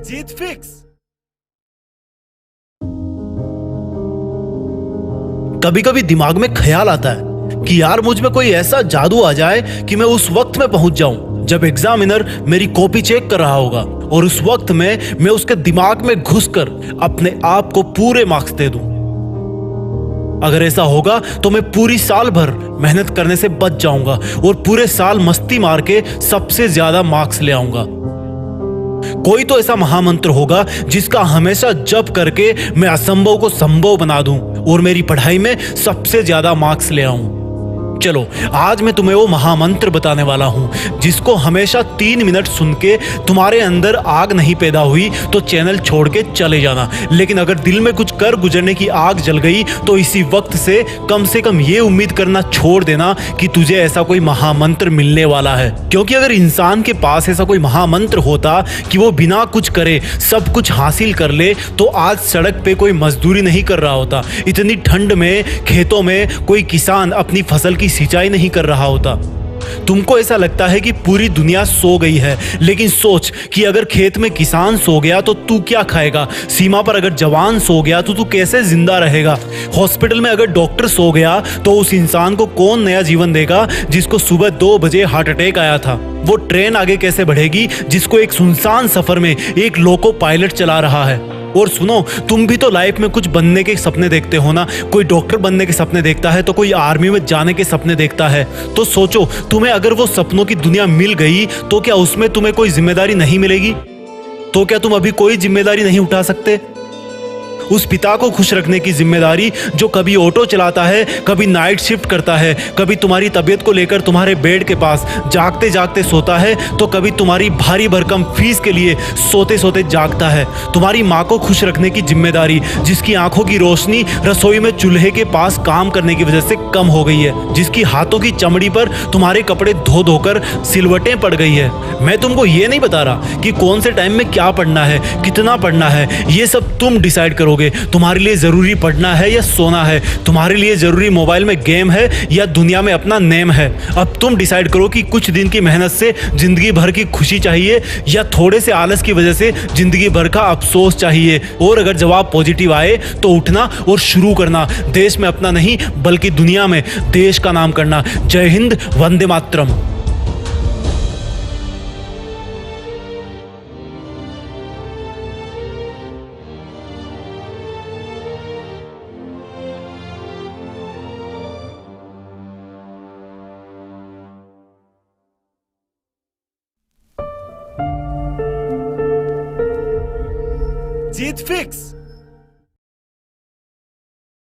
जीत fix. कभी कभी दिमाग में ख्याल आता है कि यार मुझ में कोई ऐसा जादू आ जाए कि मैं उस वक्त में पहुंच जाऊं जब एग्जामिनर मेरी कॉपी चेक कर रहा होगा, और उस वक्त में मैं उसके दिमाग में घुसकर अपने आप को पूरे मार्क्स दे दूं। अगर ऐसा होगा तो मैं पूरी साल भर मेहनत करने से बच जाऊंगा और पूरे साल मस्ती मार के सबसे ज्यादा मार्क्स ले आऊंगा। कोई तो ऐसा महामंत्र होगा जिसका हमेशा जप करके मैं असंभव को संभव बना दूं और मेरी पढ़ाई में सबसे ज्यादा मार्क्स ले आऊं। चलो आज मैं तुम्हें वो महामंत्र बताने वाला हूं जिसको हमेशा 3 मिनट सुन के तुम्हारे अंदर आग नहीं पैदा हुई तो चैनल छोड़ के चले जाना, लेकिन अगर दिल में कुछ कर गुजरने की आग जल गई तो इसी वक्त से कम ये उम्मीद करना छोड़ देना कि तुझे ऐसा कोई महामंत्र मिलने वाला है। क्योंकि अगर इंसान के पास ऐसा कोई महामंत्र होता कि वो बिना कुछ करे सब कुछ हासिल कर ले तो आज सड़क पे कोई मजदूरी नहीं कर रहा होता, इतनी ठंड में खेतों में कोई किसान अपनी फसल की सिंचाई नहीं कर रहा होता। तुमको ऐसा लगता है कि पूरी दुनिया सो गई है, लेकिन सोच कि अगर खेत में किसान सो गया तो तू क्या खाएगा? सीमा पर अगर जवान सो गया तो तू कैसे जिंदा रहेगा? हॉस्पिटल में अगर डॉक्टर सो गया तो उस इंसान को कौन नया जीवन देगा जिसको सुबह 2 बजे हार्ट अटैक आया था? वो ट्रेन आगे कैसे बढ़ेगी जिसको एक सुनसान सफर में एक लोको पायलट चला रहा है? और सुनो, तुम भी तो लाइफ में कुछ बनने के सपने देखते हो ना। कोई डॉक्टर बनने के सपने देखता है तो कोई आर्मी में जाने के सपने देखता है। तो सोचो, तुम्हें अगर वो सपनों की दुनिया मिल गई तो क्या उसमें तुम्हें कोई जिम्मेदारी नहीं मिलेगी? तो क्या तुम अभी कोई जिम्मेदारी नहीं उठा सकते? उस पिता को खुश रखने की जिम्मेदारी जो कभी ऑटो चलाता है, कभी नाइट शिफ्ट करता है, कभी तुम्हारी तबीयत को लेकर तुम्हारे बेड के पास जागते जागते सोता है, तो कभी तुम्हारी भारी भरकम फीस के लिए सोते सोते जागता है। तुम्हारी माँ को खुश रखने की जिम्मेदारी जिसकी आंखों की रोशनी रसोई में चूल्हे के पास काम करने की वजह से कम हो गई है, जिसकी हाथों की चमड़ी पर तुम्हारे कपड़े धो धोकर सिलवटें पड़ गई है। मैं तुमको ये नहीं बता रहा कि कौन से टाइम में क्या पढ़ना है, कितना पढ़ना है, ये सब तुम डिसाइड करोगे। तुम्हारे लिए जरूरी पढ़ना है या सोना है? तुम्हारे लिए जरूरी मोबाइल में गेम है या दुनिया में अपना नेम है? अब तुम डिसाइड करो कि कुछ दिन की मेहनत से जिंदगी भर की खुशी चाहिए या थोड़े से आलस की वजह से जिंदगी भर का अफसोस चाहिए। और अगर जवाब पॉजिटिव आए तो उठना और शुरू करना, देश में अपना नहीं बल्कि दुनिया में देश का नाम करना। जय हिंद, वंदे मातरम। जीत फिक्स।